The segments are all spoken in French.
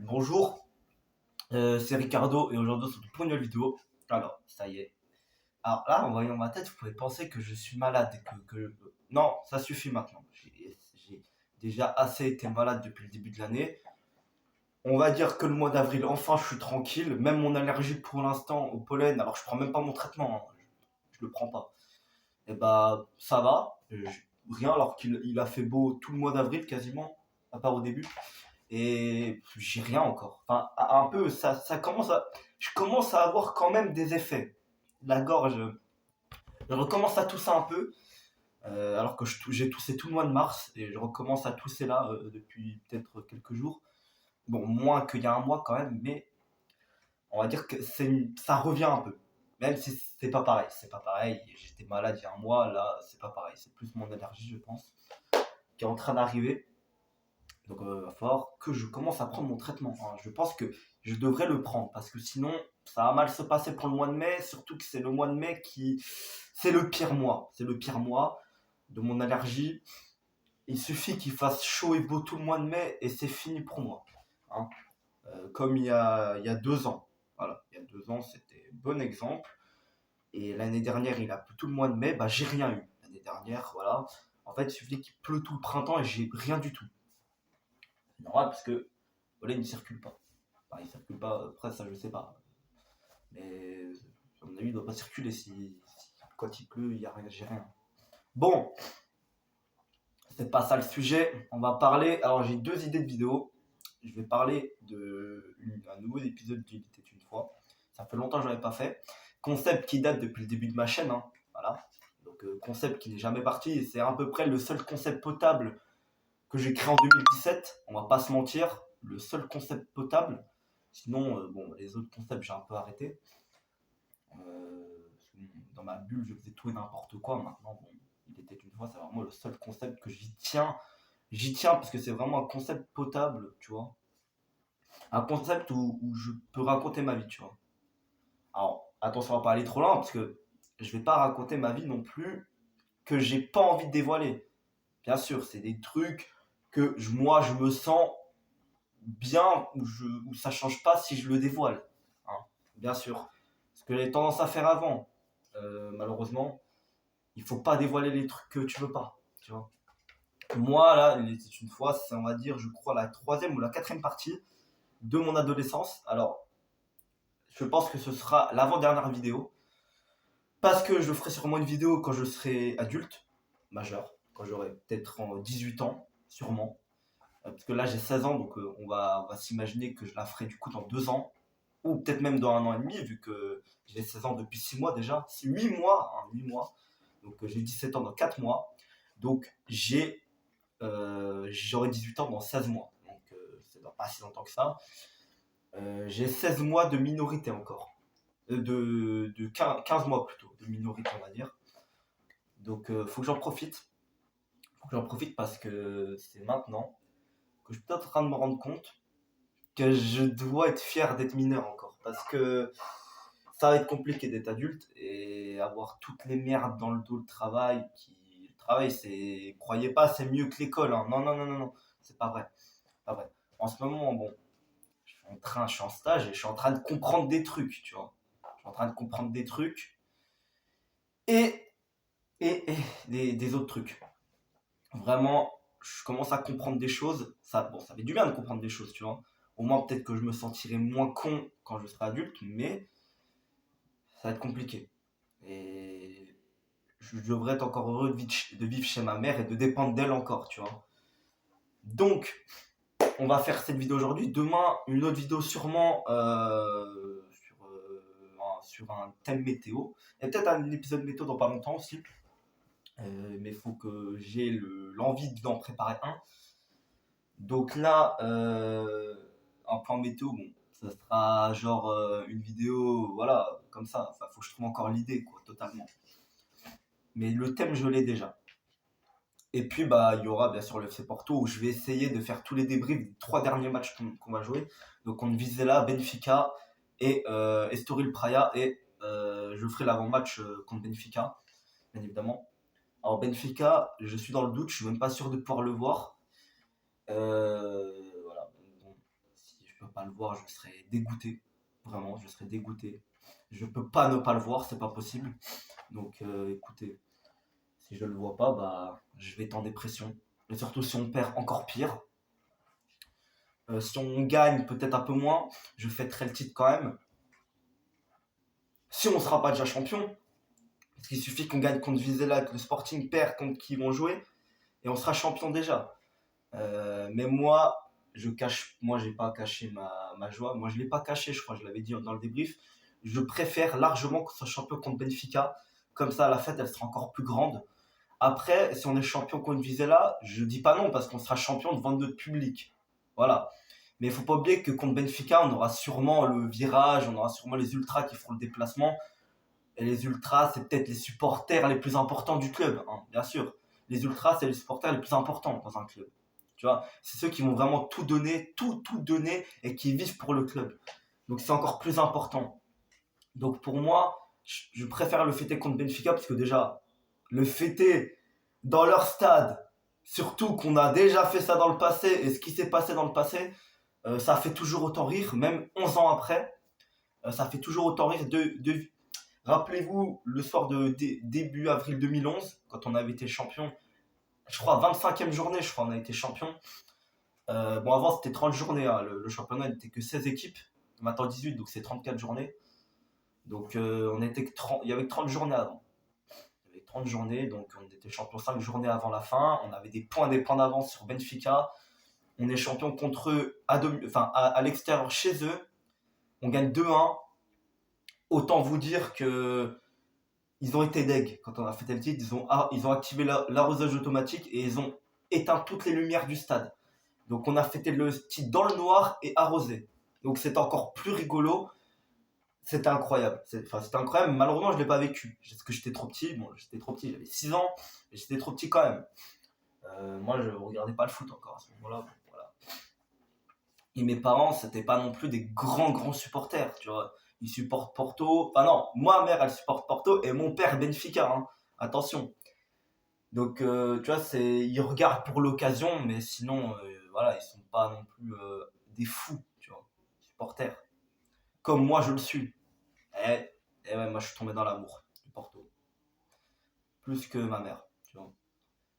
Bonjour, c'est Ricardo et aujourd'hui on se retrouve pour une nouvelle vidéo. Alors, ça y est. Alors là, en voyant ma tête, vous pouvez penser que je suis malade et Non, ça suffit maintenant. J'ai déjà assez été malade depuis le début de l'année. On va dire que le mois d'avril, enfin, je suis tranquille. Même mon allergie pour l'instant au pollen, alors je prends même pas mon traitement, hein, je le prends pas. Et bah, ça va. Rien alors qu'il a fait beau tout le mois d'avril quasiment, à part au début. Et j'ai rien encore. Enfin, un peu, ça commence à. Je commence à avoir quand même des effets. La gorge, je recommence à tousser un peu, alors que j'ai toussé tout le mois de mars et je recommence à tousser là depuis peut-être quelques jours. Bon, moins qu'il y a un mois quand même, mais on va dire que ça revient un peu. Même si c'est pas pareil, c'est pas pareil. J'étais malade il y a un mois, là c'est pas pareil. C'est plus mon allergie, je pense, qui est en train d'arriver. Donc il va falloir que je commence à prendre mon traitement, hein. Je pense que je devrais le prendre parce que sinon ça va mal se passer pour le mois de mai, surtout que c'est le mois de mai qui... C'est le pire mois. C'est le pire mois de mon allergie. Il suffit qu'il fasse chaud et beau tout le mois de mai et c'est fini pour moi, hein. Comme il y a 2 ans. Voilà, il y a 2 ans c'était un bon exemple. Et l'année dernière il a plu tout le mois de mai, bah j'ai rien eu. L'année dernière, voilà. En fait il suffit qu'il pleut tout le printemps et j'ai rien du tout. C'est normal parce que voilà, il ne circule pas. Enfin, il circule pas, après ça je sais pas. Mais à mon avis, il doit pas circuler si quand il pleut, il y a rien, j'ai rien. Bon, c'est pas ça le sujet. On va parler. Alors j'ai 2 idées de vidéo. Je vais parler un nouveau épisode d'Il était une fois. Ça fait longtemps que je n'en ai pas fait. Concept qui date depuis le début de ma chaîne, hein. Voilà. Donc concept qui n'est jamais parti. C'est à peu près le seul concept potable que j'ai créé en 2017. On va pas se mentir, le seul concept potable. Sinon, bon, les autres concepts, j'ai un peu arrêté. Dans ma bulle, je faisais tout et n'importe quoi. Maintenant, bon, il était une fois, c'est vraiment le seul concept que j'y tiens. J'y tiens parce que c'est vraiment un concept potable, tu vois. Un concept où je peux raconter ma vie, tu vois. Alors, attention, on va pas aller trop loin parce que je vais pas raconter ma vie non plus que j'ai pas envie de dévoiler. Bien sûr, c'est des trucs que moi je me sens bien où ça change pas si je le dévoile, hein, bien sûr. Ce que j'ai tendance à faire avant, malheureusement, il faut pas dévoiler les trucs que tu veux pas, tu vois. Moi, là, il était une fois, c'est, on va dire, je crois, la 3e ou la 4e partie de mon adolescence. Alors, je pense que ce sera l'avant-dernière vidéo, parce que je ferai sûrement une vidéo quand je serai adulte, majeur, quand j'aurai peut-être 18 ans, sûrement. Parce que là, j'ai 16 ans, donc on va s'imaginer que je la ferai du coup dans 2 ans, ou peut-être même dans un an et demi, vu que j'ai 16 ans depuis 6 mois déjà. C'est 8 mois, hein, 8 mois. Donc j'ai 17 ans dans 4 mois. Donc j'aurai 18 ans dans 16 mois. Donc c'est dans pas si longtemps que ça. J'ai 16 mois de minorité encore. De 15 mois plutôt, de minorité on va dire. Donc faut que j'en profite. Faut que j'en profite parce que c'est maintenant que je suis peut-être en train de me rendre compte que je dois être fier d'être mineur encore. Parce que ça va être compliqué d'être adulte et avoir toutes les merdes dans le dos, le travail. Le travail, c'est. Croyez pas, c'est mieux que l'école, hein. Non, non, non, non, non. C'est pas vrai. Pas vrai. En ce moment, bon, je suis en stage et je suis en train de comprendre des trucs, tu vois. Je suis en train de comprendre des trucs et, et des autres trucs. Vraiment, je commence à comprendre des choses. Bon, ça fait du bien de comprendre des choses, tu vois. Au moins, peut-être que je me sentirai moins con quand je serai adulte, mais ça va être compliqué. Et je devrais être encore heureux de vivre chez ma mère et de dépendre d'elle encore, tu vois. Donc, on va faire cette vidéo aujourd'hui. Demain, une autre vidéo sûrement sur un thème météo. Et peut-être un épisode météo dans pas longtemps aussi. Mais il faut que j'ai l'envie d'en préparer un. Donc là, un plan météo, bon, ça sera genre une vidéo, voilà, comme ça. Enfin, faut que je trouve encore l'idée, quoi, totalement. Mais le thème, je l'ai déjà. Et puis, bah, il y aura bien sûr le FC Porto où je vais essayer de faire tous les débriefs des 3 derniers matchs qu'on va jouer. Donc, on visait là Benfica et Estoril Praia. Et je ferai l'avant-match contre Benfica, bien évidemment. Alors, Benfica, je suis dans le doute, je suis même pas sûr de pouvoir le voir. Voilà. Bon. pas le voir, je serais dégoûté. Vraiment, je serais dégoûté. Je peux pas ne pas le voir, c'est pas possible. Donc écoutez, si je le vois pas, bah je vais être en dépression. Et surtout si on perd, encore pire. Si on gagne peut-être un peu moins, je fêterai le titre quand même. Si on sera pas déjà champion, parce qu'il suffit qu'on gagne contre Vizela, que le Sporting perd contre qui ils vont jouer, et on sera champion déjà. Mais moi, j'ai pas caché ma joie. Moi, je l'ai pas caché, je crois, je l'avais dit dans le débrief. Je préfère largement qu'on soit champion contre Benfica. Comme ça, la fête, elle sera encore plus grande. Après, si on est champion contre Vizela, je dis pas non, parce qu'on sera champion devant notre public. Voilà. Mais il faut pas oublier que contre Benfica, on aura sûrement le virage, on aura sûrement les ultras qui feront le déplacement. Et les ultras, c'est peut-être les supporters les plus importants du club, hein, bien sûr. Les ultras, c'est les supporters les plus importants dans un club. Tu vois, c'est ceux qui vont vraiment tout donner, tout donner et qui vivent pour le club. Donc c'est encore plus important. Donc pour moi, je préfère le fêter contre Benfica parce que déjà, le fêter dans leur stade, surtout qu'on a déjà fait ça dans le passé et ce qui s'est passé dans le passé, ça fait toujours autant rire, même 11 ans après, ça fait toujours autant rire. Rappelez-vous le soir de début avril 2011, quand on avait été champion, je crois 25e journée, je crois on a été champion. Bon, avant c'était 30 journées, hein, le championnat n'était que 16 équipes, maintenant 18, donc c'est 34 journées. Donc il y avait que 30 journées avant. Il y avait 30 journées, donc on était champion 5 journées avant la fin, on avait des points d'avance sur Benfica. On est champion contre eux à l'extérieur chez eux. On gagne 2-1. Autant vous dire que ils ont été deg quand on a fait le titre. Ils ont activé l'arrosage automatique et ils ont éteint toutes les lumières du stade. Donc on a fêté le titre dans le noir et arrosé. Donc c'est encore plus rigolo. C'était incroyable. C'était incroyable. Malheureusement, je ne l'ai pas vécu. Parce que j'étais trop petit. Bon, j'étais trop petit. J'avais 6 ans. Et j'étais trop petit quand même. Moi, je ne regardais pas le foot encore à ce moment-là. Bon, voilà. Et mes parents, c'était pas non plus des grands supporters. Tu vois. Ils supportent Porto. Enfin non, ma mère, elle supporte Porto. Et mon père, Benfica. Hein. Attention. Donc, tu vois, ils regardent pour l'occasion. Mais sinon, voilà, ils sont pas non plus des fous. Tu vois. Supporters. Comme moi, je le suis. Et ouais, moi je suis tombé dans l'amour du Porto. Plus que ma mère, tu vois.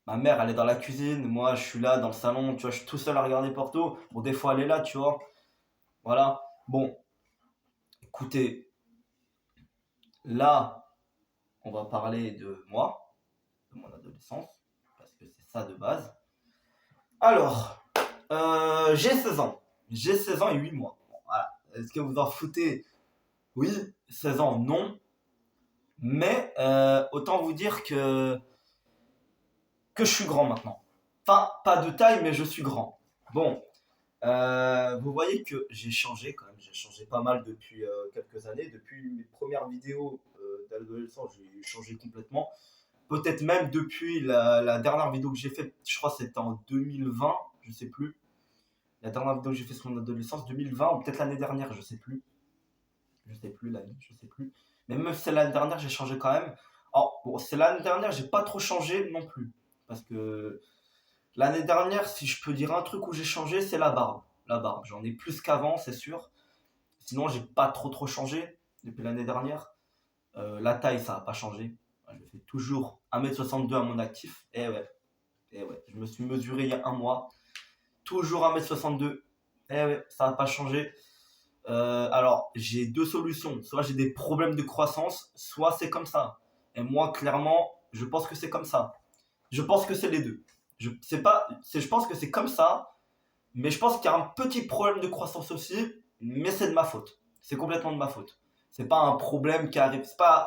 Ma mère, elle est dans la cuisine, moi je suis là dans le salon, tu vois, je suis tout seul à regarder Porto. Bon, des fois elle est là, tu vois. Voilà. Bon, écoutez, là, on va parler de moi, de mon adolescence, parce que c'est ça de base. Alors, j'ai 16 ans. J'ai 16 ans et 8 mois. Bon, voilà. Est-ce que vous en foutez? Oui, 16 ans, non. Mais autant vous dire que je suis grand maintenant. Enfin, pas de taille, mais je suis grand. Bon, vous voyez que j'ai changé quand même. J'ai changé pas mal depuis quelques années. Depuis mes premières vidéos d'adolescent, j'ai changé complètement. Peut-être même depuis la dernière vidéo que j'ai faite, je crois que c'était en 2020, je sais plus. La dernière vidéo que j'ai faite sur mon adolescence, 2020, ou peut-être l'année dernière, je sais plus. Je sais plus l'année, je sais plus. Mais même si c'est l'année dernière, j'ai changé quand même. Alors, bon, c'est l'année dernière, j'ai pas trop changé non plus. Parce que l'année dernière, si je peux dire un truc où j'ai changé, c'est la barbe. La barbe, j'en ai plus qu'avant, c'est sûr. Sinon, j'ai pas trop changé depuis l'année dernière. La taille, ça n'a pas changé. Je fais toujours 1m62 à mon actif. Et ouais, je me suis mesuré il y a un mois. Toujours 1m62. Et ouais, ça n'a pas changé. Alors, j'ai deux solutions. Soit j'ai des problèmes de croissance, soit c'est comme ça. Et moi, clairement, je pense que c'est comme ça. Je pense que c'est les deux. Je pense que c'est comme ça, mais je pense qu'il y a un petit problème de croissance aussi, mais c'est de ma faute. C'est complètement de ma faute. C'est pas un problème qui arrive, c'est pas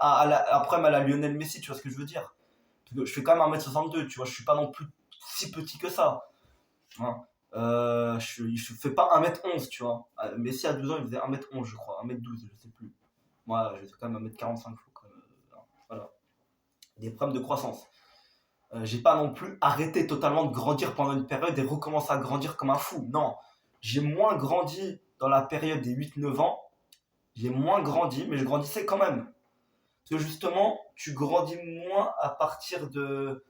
un problème à la Lionel Messi, tu vois ce que je veux dire. Parce que je fais quand même 1m62, tu vois, je suis pas non plus si petit que ça. Hein. Je fais pas 1m11, tu vois. Messi à 12 ans, il faisait 1m11, je crois, 1m12, je sais plus. Moi, je fais quand même 1m45, voilà. Des problèmes de croissance. J'ai pas non plus arrêté totalement de grandir pendant une période et recommencé à grandir comme un fou. Non, j'ai moins grandi dans la période des 8-9 ans. J'ai moins grandi, mais je grandissais quand même. Parce que justement, tu grandis moins à partir de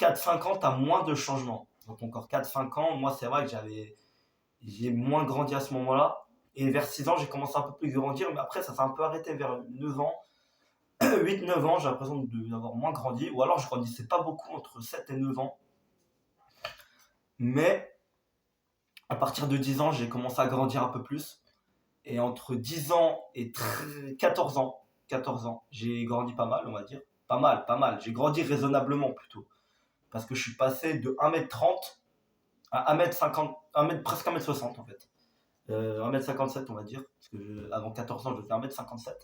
4-5 ans, tu as moins de changements. Donc encore 4-5 ans, moi c'est vrai que j'ai moins grandi à ce moment-là. Et vers 6 ans, j'ai commencé un peu plus grandir, mais après, ça s'est un peu arrêté vers 9 ans. 8-9 ans, j'ai l'impression d'avoir moins grandi. Ou alors, je grandissais pas beaucoup entre 7 et 9 ans. Mais à partir de 10 ans, j'ai commencé à grandir un peu plus. Et entre 10 ans et 14 ans, j'ai grandi pas mal, on va dire. Pas mal, pas mal. J'ai grandi raisonnablement plutôt. Parce que je suis passé de 1m30 à 1m50, presque 1m60 en fait. 1m57 on va dire. Parce que avant 14 ans, je faisais 1m57.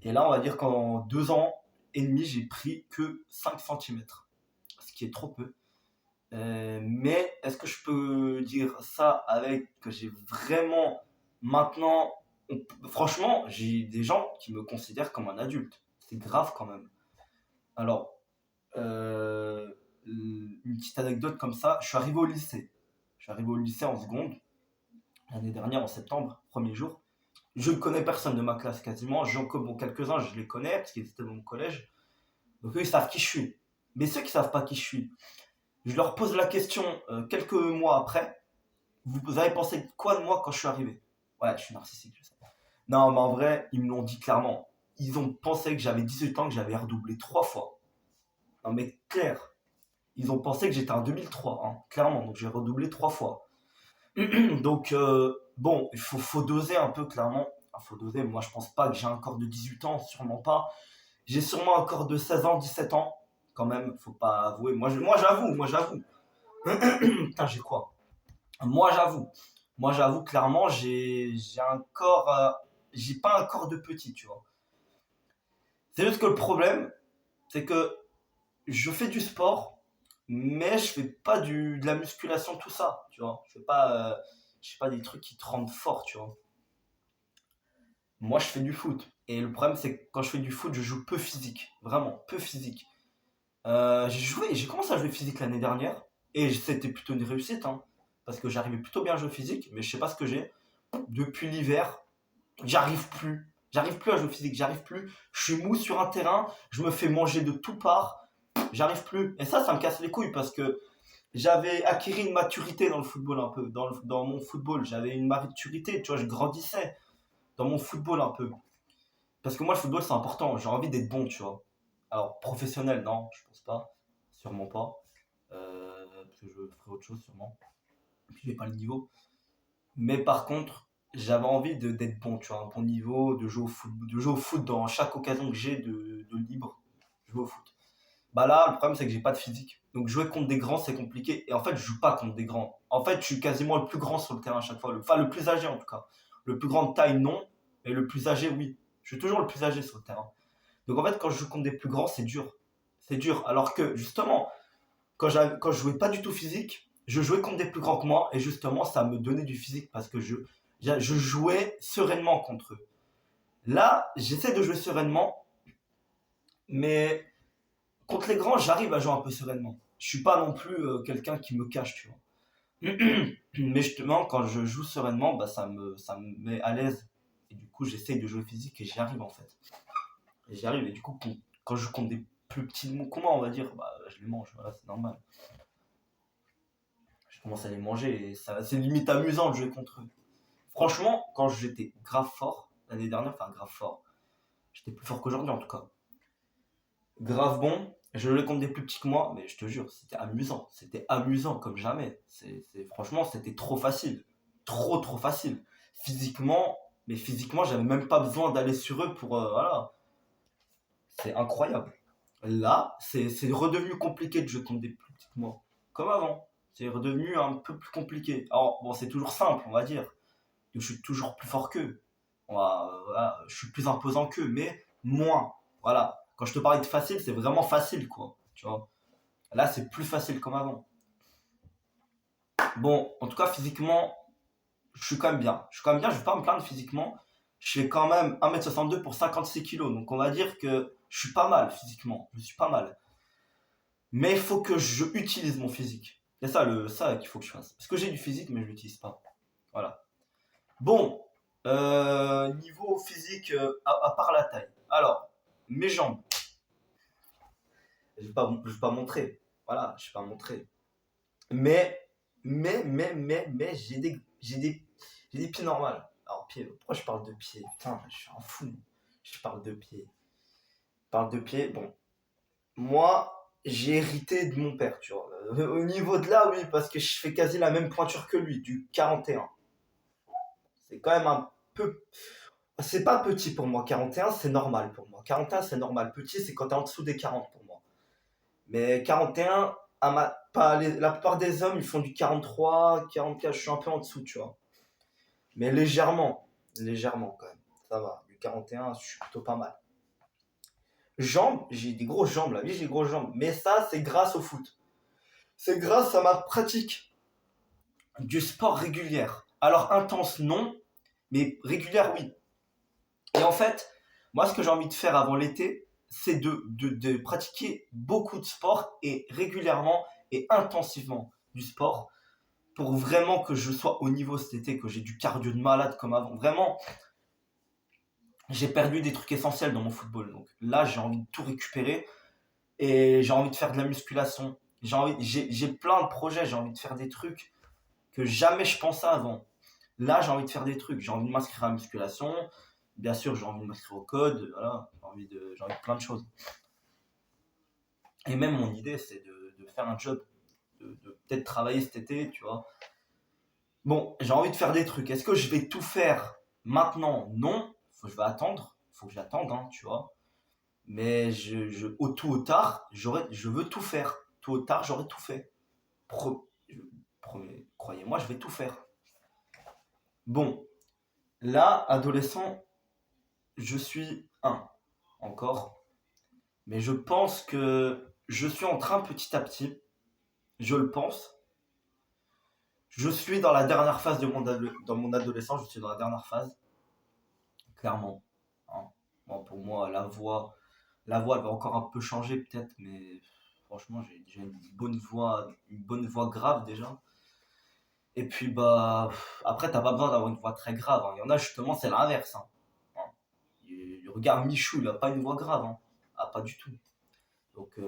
Et là, on va dire qu'en 2 ans et demi, j'ai pris que 5 centimètres. Ce qui est trop peu. Mais est-ce que je peux dire ça avec que j'ai vraiment maintenant. Franchement, j'ai des gens qui me considèrent comme un adulte. C'est grave quand même. Alors, euh, une petite anecdote comme ça, je suis arrivé au lycée. Je suis arrivé au lycée en seconde, l'année dernière en septembre, premier jour. Je ne connais personne de ma classe quasiment. Bon, quelques-uns, je les connais parce qu'ils étaient dans mon collège. Donc eux, ils savent qui je suis. Mais ceux qui ne savent pas qui je suis, je leur pose la question quelques mois après. Vous avez pensé quoi de moi quand je suis arrivé? Ouais, je suis narcissique, je sais. Non, mais en vrai, ils me l'ont dit clairement. Ils ont pensé que j'avais 18 ans, que j'avais redoublé 3 fois. Non, mais clair. Ils ont pensé que j'étais en 2003, hein, clairement. Donc j'ai redoublé 3 fois. Donc, bon, il faut doser un peu, clairement. Il faut doser. Moi, je pense pas que j'ai un corps de 18 ans, sûrement pas. J'ai sûrement un corps de 16 ans, 17 ans. Quand même, faut pas avouer. Moi, j'avoue. Putain, j'ai quoi? Moi, j'avoue. Moi, j'avoue, clairement, j'ai un corps. J'ai pas un corps de petit, tu vois. C'est juste que le problème, c'est que je fais du sport, mais je fais pas de la musculation, tout ça, tu vois. Je fais pas des trucs qui te rendent fort, tu vois. Moi, je fais du foot. Et le problème, c'est que quand je fais du foot, je joue peu physique. Vraiment, peu physique. J'ai commencé à jouer physique l'année dernière. Et c'était plutôt une réussite, hein, parce que j'arrivais plutôt bien à jouer physique, mais je sais pas ce que j'ai. Depuis l'hiver, j'arrive plus. J'arrive plus à jouer physique, j'arrive plus. Je suis mou sur un terrain, je me fais manger de toutes parts. J'arrive plus. Et ça me casse les couilles parce que j'avais acquis une maturité dans le football un peu. Dans mon football, j'avais une maturité, tu vois, je grandissais dans mon football un peu. Parce que moi, le football, c'est important. J'ai envie d'être bon, tu vois. Alors, professionnel, non, je pense pas. Sûrement pas. Parce que je ferai autre chose, sûrement. Et puis, j'ai pas le niveau. Mais par contre, j'avais envie d'être bon, tu vois, un bon niveau, de jouer au foot dans chaque occasion que j'ai de libre. Jouer au foot. Bah là, le problème, c'est que j'ai pas de physique. Donc, jouer contre des grands, c'est compliqué. Et en fait, je joue pas contre des grands. En fait, je suis quasiment le plus grand sur le terrain à chaque fois. Enfin, le plus âgé, en tout cas. Le plus grand de taille, non. Mais le plus âgé, oui. Je suis toujours le plus âgé sur le terrain. Donc, en fait, quand je joue contre des plus grands, c'est dur. C'est dur. Alors que, justement, quand je jouais pas du tout physique, je jouais contre des plus grands que moi. Et justement, ça me donnait du physique parce que je jouais sereinement contre eux. Là, j'essaie de jouer sereinement. Mais contre les grands, j'arrive à jouer un peu sereinement. Je suis pas non plus quelqu'un qui me cache, tu vois. Mais justement, quand je joue sereinement, bah, ça me met à l'aise. Et du coup, j'essaye de jouer physique et j'y arrive en fait. Et j'y arrive. Et du coup, quand je joue contre des plus petits que moi, on va dire, bah, je les mange. Voilà, c'est normal. Je commence à les manger et c'est limite amusant de jouer contre eux. Franchement, quand j'étais grave fort, l'année dernière, enfin grave fort, j'étais plus fort qu'aujourd'hui en tout cas. Grave bon. Je jouais contre des plus petits que moi, mais je te jure, c'était amusant. C'était amusant comme jamais. Franchement, c'était trop facile. Trop, trop facile. Physiquement, mais physiquement, j'avais même pas besoin d'aller sur eux pour. Voilà. C'est incroyable. Là, c'est redevenu compliqué de jouer contre des plus petits que moi. Comme avant. C'est redevenu un peu plus compliqué. Alors, bon, c'est toujours simple, on va dire. Je suis toujours plus fort qu'eux. Voilà, je suis plus imposant qu'eux, mais moins. Voilà. Quand je te parlais de facile, c'est vraiment facile, quoi. Tu vois. Là, c'est plus facile comme avant. Bon, en tout cas, physiquement, je suis quand même bien. Je suis quand même bien, je vais pas me plaindre physiquement. Je fais quand même 1m62 pour 56 kilos. Donc, on va dire que je suis pas mal physiquement. Je suis pas mal. Mais il faut que je utilise mon physique. C'est ça qu'il faut que je fasse. Parce que j'ai du physique, mais je l'utilise pas. Voilà. Bon, niveau physique, à part la taille. Alors, mes jambes, je vais pas montrer. Voilà, je vais pas montrer. Mais, mais, j'ai des J'ai des, j'ai des pieds normaux. Alors, pieds, pourquoi je parle de pieds? Putain, je suis un fou. Je parle de pieds. Je parle de pieds, bon. Moi, j'ai hérité de mon père, tu vois. Au niveau de là, oui, parce que je fais quasi la même pointure que lui, du 41. C'est quand même un peu. C'est pas petit pour moi, 41 c'est normal pour moi. 41 c'est normal. Petit c'est quand t'es en dessous des 40 pour moi. Mais 41, la plupart des hommes ils font du 43, 44, je suis un peu en dessous, tu vois. Mais légèrement, légèrement quand même. Ça va, du 41, je suis plutôt pas mal. Jambes, j'ai des grosses jambes là, oui j'ai des grosses jambes. Mais ça c'est grâce au foot. C'est grâce à ma pratique du sport régulière. Alors intense non, mais régulière oui. Et en fait, moi, ce que j'ai envie de faire avant l'été, c'est de pratiquer beaucoup de sport et régulièrement et intensivement du sport pour vraiment que je sois au niveau cet été, que j'ai du cardio de malade comme avant. Vraiment, j'ai perdu des trucs essentiels dans mon football. Donc là, j'ai envie de tout récupérer et j'ai envie de faire de la musculation. J'ai plein de projets, j'ai envie de faire des trucs que jamais je pensais avant. Là, j'ai envie de faire des trucs. J'ai envie de m'inscrire à la musculation. Bien sûr, j'ai envie de m'inscrire au code. Voilà, j'ai envie de plein de choses. Et même mon idée, c'est de faire un job, de peut-être travailler cet été, tu vois. Bon, j'ai envie de faire des trucs. Est-ce que je vais tout faire maintenant? Non. Je vais attendre. Faut que j'attende, hein, tu vois. Mais au tout au tard, je veux tout faire. Tout au tard, j'aurai tout fait. Croyez-moi, je vais tout faire. Bon, là, adolescent, je suis un encore. Mais je pense que je suis en train petit à petit, je le pense. Je suis dans la dernière phase dans mon adolescence, je suis dans la dernière phase, clairement. Hein. Bon, pour moi, la voix elle va encore un peu changer peut-être, mais franchement, j'ai déjà une bonne voix grave déjà. Et puis bah après, t'as pas besoin d'avoir une voix très grave. Hein. Il y en a justement, c'est l'inverse. Hein. Hein. Regarde Michou, il a pas une voix grave. Hein. Ah, pas du tout. Donc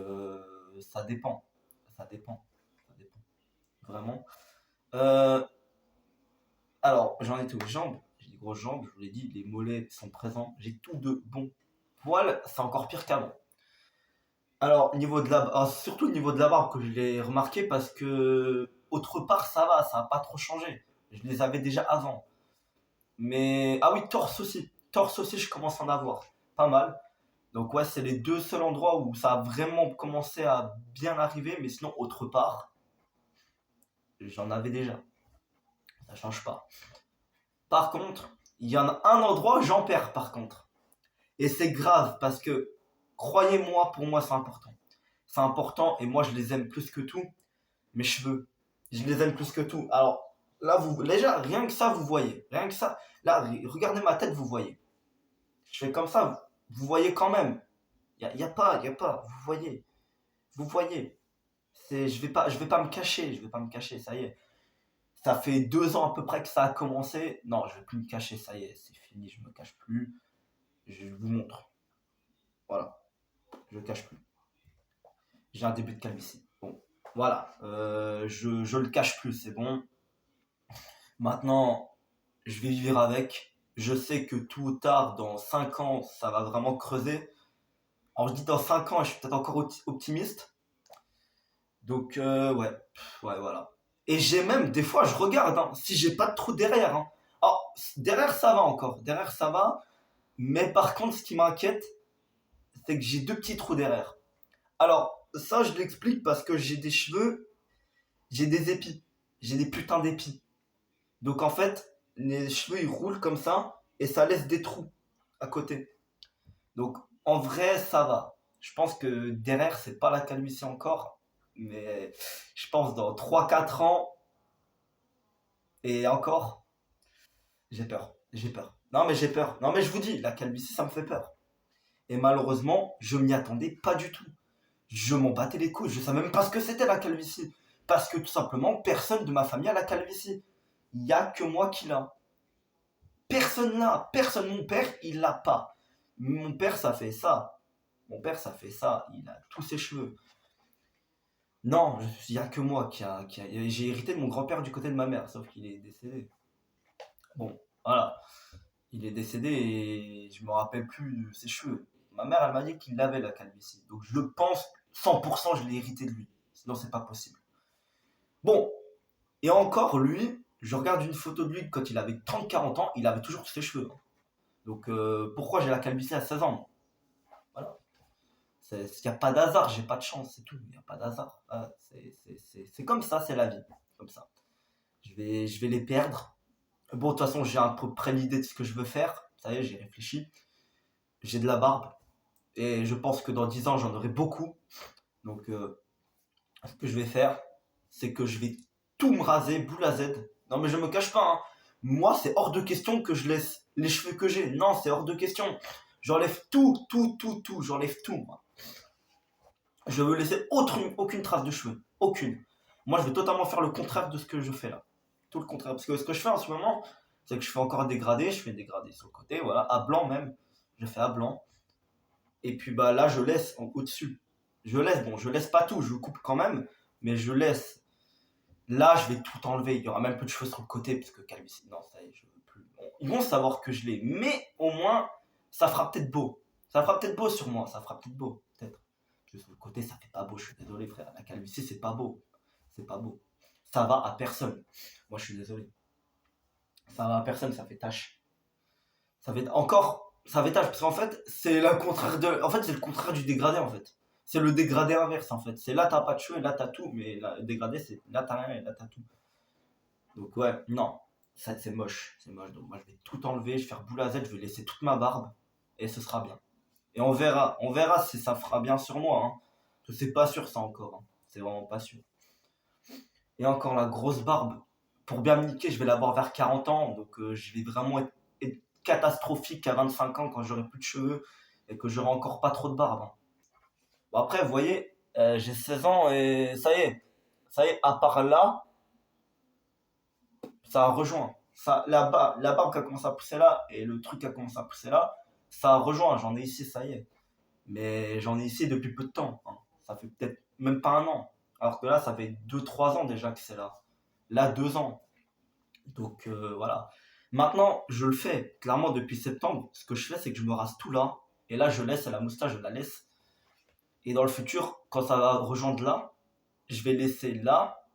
ça dépend. Ça dépend. Ça dépend. Vraiment. Euh, alors, j'en ai aux jambes. J'ai des grosses jambes, je vous l'ai dit, les mollets sont présents. J'ai tout de bon. Poil, c'est encore pire qu'avant. Alors, surtout au niveau de la barbe que je l'ai remarqué parce que autre part ça n'a pas trop changé. Je les avais déjà avant. Mais ah oui, torse aussi, je commence à en avoir pas mal. Donc ouais, c'est les deux seuls endroits où ça a vraiment commencé à bien arriver, mais sinon autre part, j'en avais déjà. Ça change pas. Par contre, il y en a un endroit où j'en perds par contre. Et c'est grave parce que, croyez-moi, pour moi c'est important. C'est important et moi je les aime plus que tout. Mes cheveux, je les aime plus que tout. Alors là, déjà, rien que ça, vous voyez. Rien que ça. Là, regardez ma tête, vous voyez. Je fais comme ça, vous voyez quand même. Y a pas, vous voyez. Vous voyez. Je vais pas me cacher, je vais pas me cacher, ça y est. Ça fait 2 ans à peu près que ça a commencé. Non, je vais plus me cacher, ça y est, c'est fini, je me cache plus. Je vous montre. Voilà, je ne cache plus. J'ai un début de calvitie. Bon, voilà, je le cache plus, c'est bon. Maintenant, je vais vivre avec. Je sais que tôt ou tard, dans 5 ans, ça va vraiment creuser. Alors je dis dans 5 ans, je suis peut-être encore optimiste. Donc ouais, ouais, voilà. Et j'ai même, des fois, je regarde, hein, si j'ai pas de trou derrière. Hein. Alors, derrière, ça va encore. Derrière, ça va. Mais par contre, ce qui m'inquiète, c'est que j'ai 2 petits trous derrière. Alors, ça, je l'explique parce que j'ai des cheveux, j'ai des épis. J'ai des putains d'épis. Donc, en fait, les cheveux, ils roulent comme ça et ça laisse des trous à côté. Donc, en vrai, ça va. Je pense que derrière, c'est pas la calvitie encore. Mais je pense dans 3 4 ans et encore, j'ai peur. J'ai peur. Non, mais j'ai peur. Non, mais je vous dis, la calvitie, ça me fait peur. Et malheureusement, je m'y attendais pas du tout. Je m'en battais les couilles. Je savais même pas ce que c'était la calvitie. Parce que tout simplement, personne de ma famille a la calvitie. Il y a que moi qui l'a. Personne l'a. Personne. Mon père, il l'a pas. Mon père, ça fait ça. Mon père, ça fait ça. Il a tous ses cheveux. Non, il y a que moi qui a. J'ai hérité de mon grand-père du côté de ma mère, sauf qu'il est décédé. Bon, voilà. Il est décédé et je me rappelle plus de ses cheveux. Ma mère, elle m'a dit qu'il avait la calvitie. Donc je pense 100% je l'ai hérité de lui. Sinon, c'est pas possible. Bon, et encore, lui, je regarde une photo de lui quand il avait 30-40 ans, il avait toujours tous ses cheveux. Donc pourquoi j'ai la calvitie à 16 ans? Voilà. Il n'y a pas d'hasard, j'ai pas de chance, c'est tout. Il n'y a pas d'hasard. Ah, c'est comme ça, c'est la vie. Comme ça. Je vais les perdre. Bon, de toute façon, j'ai à peu près l'idée de ce que je veux faire. Ça y est, j'ai réfléchi. J'ai de la barbe. Et je pense que dans 10 ans, j'en aurai beaucoup. Donc, ce que je vais faire, c'est que je vais tout me raser, boule à Z. Non, mais je me cache pas, hein. Moi, c'est hors de question que je laisse les cheveux que j'ai. Non, c'est hors de question. J'enlève tout, tout, tout, tout. J'enlève tout, moi. Je veux laisser aucune trace de cheveux. Aucune. Moi, je vais totalement faire le contraire de ce que je fais là. Tout le contraire. Parce que ce que je fais en ce moment, c'est que je fais encore dégradé. Je fais dégradé sur le côté, voilà, à blanc même. Je fais à blanc. Et puis bah là, je laisse au-dessus. Je laisse, bon, je laisse pas tout. Je coupe quand même. Mais je laisse. Là, je vais tout enlever. Il y aura même plus de cheveux sur le côté. Parce que calvitie, non, ça y est, je veux plus. Bon, ils vont savoir que je l'ai. Mais au moins, ça fera peut-être beau. Ça fera peut-être beau sur moi. Ça fera peut-être beau. Peut-être. Sur le côté, ça fait pas beau. Je suis désolé, frère. La calvitie, c'est pas beau. C'est pas beau. Ça va à personne. Moi, je suis désolé. Ça va à personne. Ça fait tâche. Ça fait encore. Ça fait tâche. Parce qu'en fait, c'est le contraire de. En fait, c'est le contraire du dégradé, en fait. C'est le dégradé inverse, en fait. C'est là, t'as pas de cheveux, là, t'as tout. Mais le dégradé, c'est là, t'as rien et là, t'as tout. Donc, ouais, non. Ça, c'est moche. C'est moche. Donc, moi, je vais tout enlever. Je vais faire boule à Z. Je vais laisser toute ma barbe. Et ce sera bien. Et on verra. On verra si ça fera bien sur moi, hein. Je sais pas sûr, ça encore, hein. C'est vraiment pas sûr. Et encore la grosse barbe. Pour bien me niquer, je vais l'avoir vers 40 ans. Donc je vais vraiment être catastrophique à 25 ans quand j'aurai plus de cheveux et que j'aurai encore pas trop de barbe, hein. Bon, après, vous voyez, j'ai 16 ans et ça y est. Ça y est, à part là, ça a rejoint. Ça, la barbe qui a commencé à pousser là et le truc qui a commencé à pousser là, ça a rejoint. J'en ai ici, ça y est. Mais j'en ai ici depuis peu de temps, hein. Ça fait peut-être même pas un an. Alors que là, ça fait 2-3 ans déjà que c'est là. Là, 2 ans. Donc voilà. Maintenant, je le fais. Clairement, depuis septembre, ce que je fais, c'est que je me rase tout là. Et là, je laisse la moustache, je la laisse. Et dans le futur, quand ça va rejoindre là, je vais laisser là.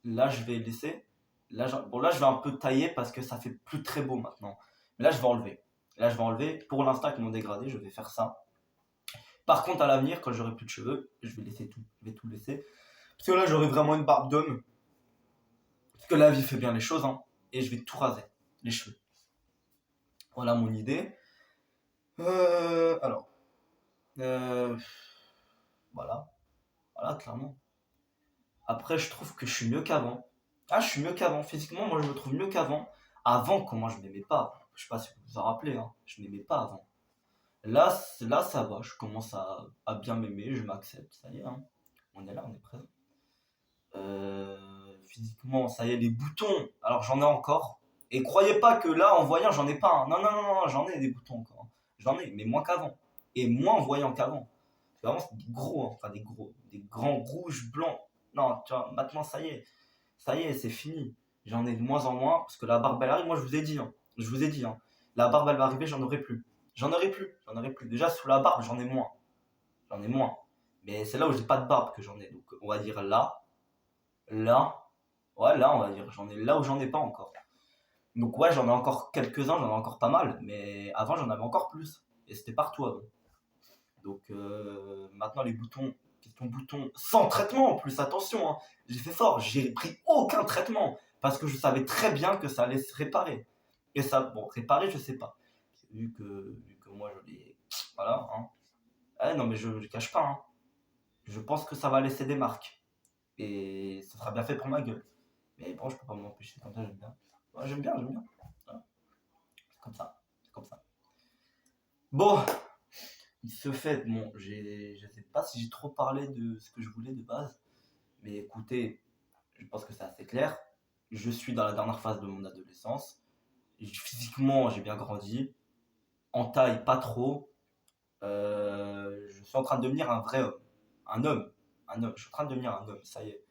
Là, je vais laisser. Là, bon, là, je vais un peu tailler parce que ça fait plus très beau maintenant. Mais là, je vais enlever. Là, je vais enlever. Pour l'instant, avec mon dégradé, je vais faire ça. Par contre, à l'avenir, quand j'aurai plus de cheveux, je vais laisser tout. Je vais tout laisser. Parce que là, j'aurai vraiment une barbe d'homme. Parce que la vie fait bien les choses, hein. Et je vais tout raser. Les cheveux. Voilà mon idée. Alors, euh, voilà, voilà, clairement. Après, je trouve que je suis mieux qu'avant. Ah, je suis mieux qu'avant. Physiquement, moi, je me trouve mieux qu'avant. Avant, comment je m'aimais pas. Je sais pas si vous vous en rappelez, hein. Je m'aimais pas avant. Là, ça va. Je commence à bien m'aimer. Je m'accepte. Ça y est, hein. On est là, on est présent. Physiquement, ça y est, les boutons. Alors, j'en ai encore. Et croyez pas que là, en voyant, j'en ai pas, hein. Non, non, non, non, j'en ai des boutons encore, hein. J'en ai, mais moins qu'avant. Et moins en voyant qu'avant. Avant, c'était des gros, hein. Enfin des gros, des grands rouges, blancs. Non, tu vois, maintenant, ça y est, c'est fini. J'en ai de moins en moins, parce que la barbe, elle arrive. Moi, je vous ai dit, hein. Je vous ai dit, hein. La barbe, elle va arriver, j'en aurai plus. J'en aurai plus, j'en aurai plus. Déjà, sous la barbe, j'en ai moins. J'en ai moins. Mais c'est là où j'ai pas de barbe que j'en ai. Donc, on va dire là, là, ouais, là, on va dire, j'en ai là où j'en ai pas encore. Donc, ouais, j'en ai encore quelques-uns, j'en ai encore pas mal, mais avant, j'en avais encore plus. Et c'était partout avant. Donc, maintenant, les boutons, question boutons, sans traitement en plus, attention, hein. J'ai fait fort, j'ai pris aucun traitement, parce que je savais très bien que ça allait se réparer. Et ça, bon, réparer, je sais pas. Vu que moi, je l'ai. Voilà, hein. Ah, non, mais je cache pas, hein. Je pense que ça va laisser des marques. Et ça sera bien fait pour ma gueule. Mais bon, je peux pas m'empêcher, comme ça, j'aime bien. Ouais, j'aime bien, j'aime bien. Voilà. C'est comme ça. C'est comme ça. Bon, ce fait, bon, je sais pas si j'ai trop parlé de ce que je voulais de base. Mais écoutez, je pense que c'est assez clair. Je suis dans la dernière phase de mon adolescence. Physiquement, j'ai bien grandi. En taille, pas trop. Je suis en train de devenir un vrai homme. Un homme. Un homme. Je suis en train de devenir un homme, ça y est.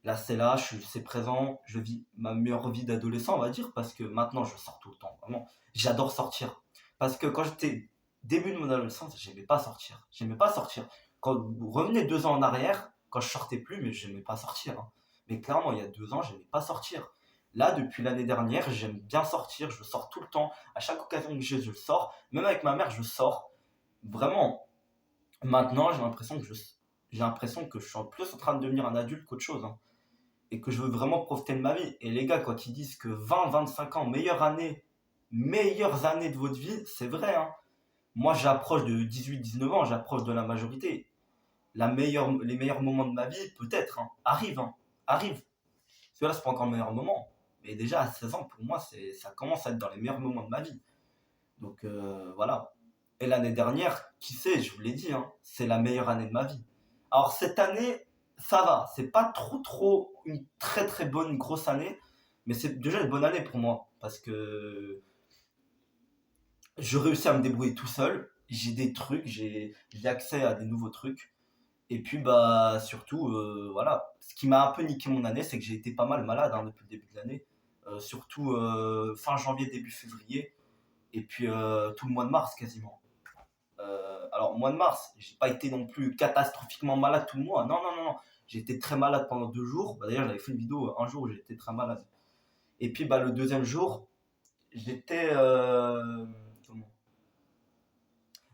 Là, c'est présent, je vis ma meilleure vie d'adolescent, on va dire, parce que maintenant, je sors tout le temps, vraiment. J'adore sortir. Parce que quand j'étais début de mon adolescence, j'aimais pas sortir. J'aimais pas sortir. Quand vous revenez 2 ans en arrière, quand je sortais plus, mais j'aimais pas sortir, hein. Mais clairement, il y a 2 ans, j'aimais pas sortir. Là, depuis l'année dernière, j'aime bien sortir, je sors tout le temps. À chaque occasion que j'ai, je sors. Même avec ma mère, je sors. Vraiment, maintenant, j'ai l'impression que je suis en plus en train de devenir un adulte qu'autre chose, hein, et que je veux vraiment profiter de ma vie. Et les gars, quand ils disent que 20-25 ans, meilleures années de votre vie, c'est vrai, hein. Moi, j'approche de 18-19 ans, j'approche de la majorité. Les meilleurs moments de ma vie, peut-être, hein, arrivent, hein, arrivent. Parce que là, c'est pas encore le meilleur moment. Mais déjà, à 16 ans, pour moi, ça commence à être dans les meilleurs moments de ma vie. Donc, voilà. Et l'année dernière, qui sait, je vous l'ai dit, hein, c'est la meilleure année de ma vie. Alors cette année, ça va, c'est pas trop une très très bonne grosse année, mais c'est déjà une bonne année pour moi parce que je réussis à me débrouiller tout seul, j'ai des trucs, j'ai accès à des nouveaux trucs et puis bah surtout voilà, ce qui m'a un peu niqué mon année, c'est que j'ai été pas mal malade, hein, depuis le début de l'année. Surtout fin janvier début février et puis tout le mois de mars quasiment. Alors, au mois de mars, j'ai pas été non plus catastrophiquement malade tout le mois. Non, non, non, non. J'ai été très malade pendant 2 jours. Bah, d'ailleurs, j'avais fait une vidéo un jour où j'étais très malade. Et puis, bah, le deuxième jour, j'étais. Comment.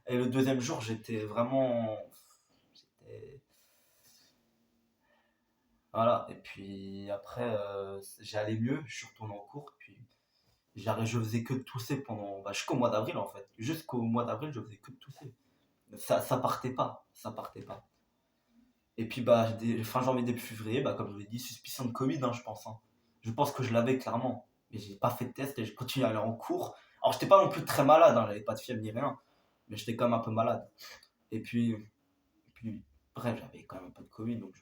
Et le deuxième jour, j'étais vraiment. J'étais. Voilà. Et puis après, j'ai allé mieux. Je suis retourné en cours. Puis, je faisais que de tousser pendant. Bah, jusqu'au mois d'avril, en fait. Jusqu'au mois d'avril, je faisais que de tousser. Ça partait pas. Ça partait pas. Et puis bah, fin janvier, début février, bah, comme je vous l'ai dit, suspicion de Covid, hein, je pense, hein. Je pense que je l'avais clairement. Mais j'ai pas fait de test et j'ai continué à aller en cours. Alors j'étais pas non plus très malade, hein, j'avais pas de fièvre ni rien. Mais j'étais quand même un peu malade. Et puis bref, j'avais quand même un peu de Covid. Donc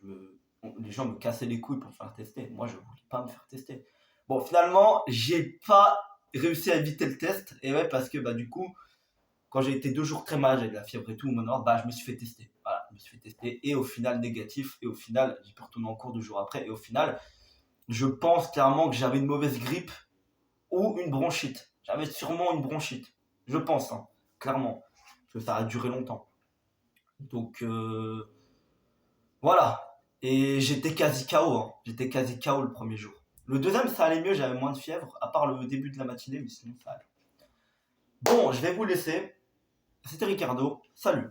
les gens me cassaient les couilles pour me faire tester. Moi, je voulais pas me faire tester. Bon, finalement, j'ai pas réussi à éviter le test. Et ouais, parce que bah, du coup, quand j'ai été 2 jours très mal, j'avais de la fièvre et tout, mon ordre, bah, je me suis fait tester. Voilà, je me suis fait tester et au final négatif. Et au final, j'ai pu retourner en cours 2 jours après. Et au final, je pense clairement que j'avais une mauvaise grippe ou une bronchite. J'avais sûrement une bronchite. Je pense, hein, clairement. Parce que ça a duré longtemps. Donc, voilà. Et j'étais quasi KO, hein. J'étais quasi KO le premier jour. Le deuxième, ça allait mieux, j'avais moins de fièvre, à part le début de la matinée, mais sinon ça allait. Bon, je vais vous laisser. C'était Ricardo. Salut.